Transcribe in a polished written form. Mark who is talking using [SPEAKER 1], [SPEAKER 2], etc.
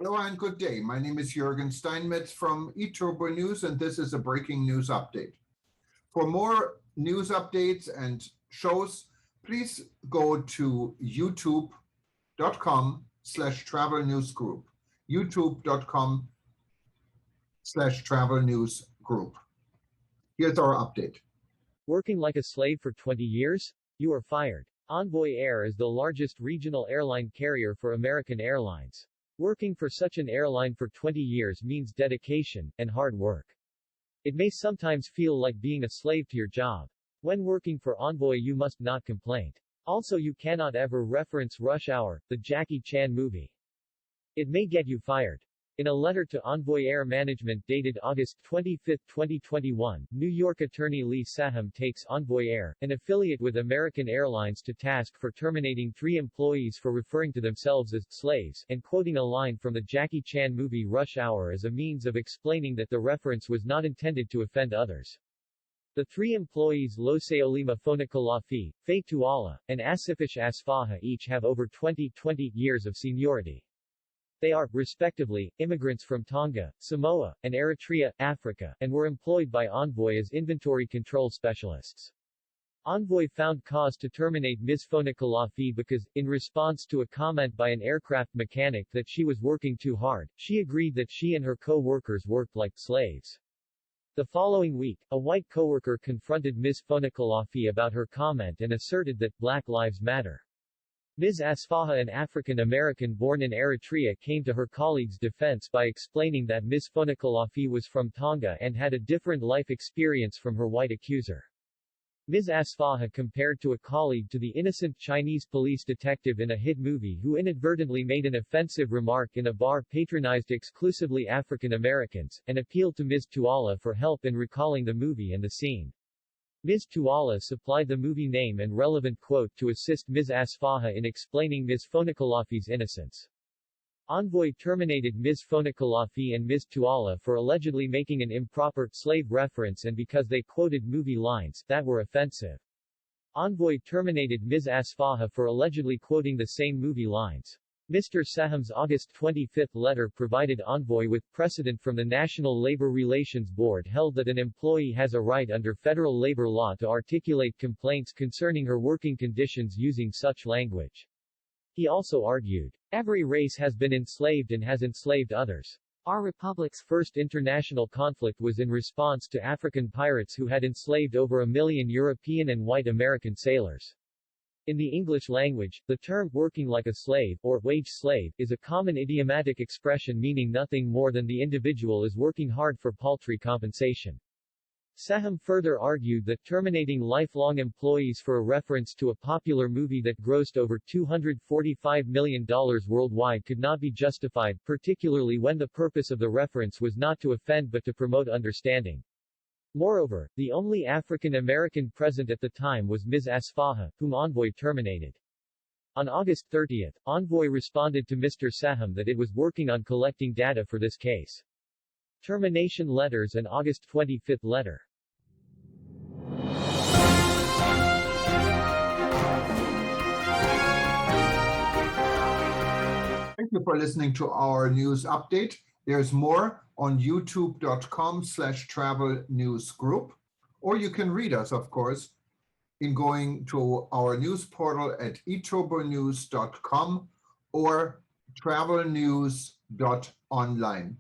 [SPEAKER 1] Hello and good day. My name is Jürgen Steinmetz from eTurboNews, and this is a breaking news update. For more news updates and shows, please go to youtube.com/travel news group. youtube.com/travel news group. Here's our update.
[SPEAKER 2] Working like a slave for 20 years? You are fired. Envoy Air is the largest regional airline carrier for American Airlines. Working for such an airline for 20 years means dedication and hard work. It may sometimes feel like being a slave to your job. When working for Envoy, you must not complain. Also, you cannot ever reference Rush Hour, the Jackie Chan movie. It may get you fired. In a letter to Envoy Air management dated August 25, 2021, New York attorney Lee Saham takes Envoy Air, an affiliate with American Airlines, to task for terminating 3 employees for referring to themselves as slaves and quoting a line from the Jackie Chan movie Rush Hour as a means of explaining that the reference was not intended to offend others. The 3 employees Loseolima Fonikalafi, Faye Tuala, and Asifish Asfaha each have over 20 years of seniority. They are, respectively, immigrants from Tonga, Samoa, and Eritrea, Africa, and were employed by Envoy as inventory control specialists. Envoy found cause to terminate Ms. Fonikalafi because, in response to a comment by an aircraft mechanic that she was working too hard, she agreed that she and her co-workers worked like slaves. The following week, a white coworker confronted Ms. Fonikalafi about her comment and asserted that Black Lives Matter. Ms. Asfaha, an African-American born in Eritrea, came to her colleague's defense by explaining that Ms. Fonikalafi was from Tonga and had a different life experience from her white accuser. Ms. Asfaha compared to a colleague to the innocent Chinese police detective in a hit movie who inadvertently made an offensive remark in a bar patronized exclusively African Americans, and appealed to Ms. Tuala for help in recalling the movie and the scene. Ms. Tuala supplied the movie name and relevant quote to assist Ms. Asfaha in explaining Ms. Fonikalafi's innocence. Envoy terminated Ms. Fonikalafi and Ms. Tuala for allegedly making an improper slave reference and because they quoted movie lines that were offensive. Envoy terminated Ms. Asfaha for allegedly quoting the same movie lines. Mr. Saham's August 25 letter provided Envoy with precedent from the National Labor Relations Board held that an employee has a right under federal labor law to articulate complaints concerning her working conditions using such language. He also argued, "Every race has been enslaved and has enslaved others. Our republic's first international conflict was in response to African pirates who had enslaved over 1 million European and white American sailors." In the English language, the term "working like a slave" or "wage slave" is a common idiomatic expression meaning nothing more than the individual is working hard for paltry compensation. Saham further argued that terminating lifelong employees for a reference to a popular movie that grossed over $245 million worldwide could not be justified, particularly when the purpose of the reference was not to offend but to promote understanding. Moreover, the only African American present at the time was Ms. Asfaha, whom Envoy terminated. On August 30, Envoy responded to Mr. Saham that it was working on collecting data for this case. Termination letters and August 25 letter.
[SPEAKER 1] Thank you for listening to our news update. There's more on youtube.com/travel news group, or you can read us, of course, in going to our news portal at eTurboNews.com or travelnews.online.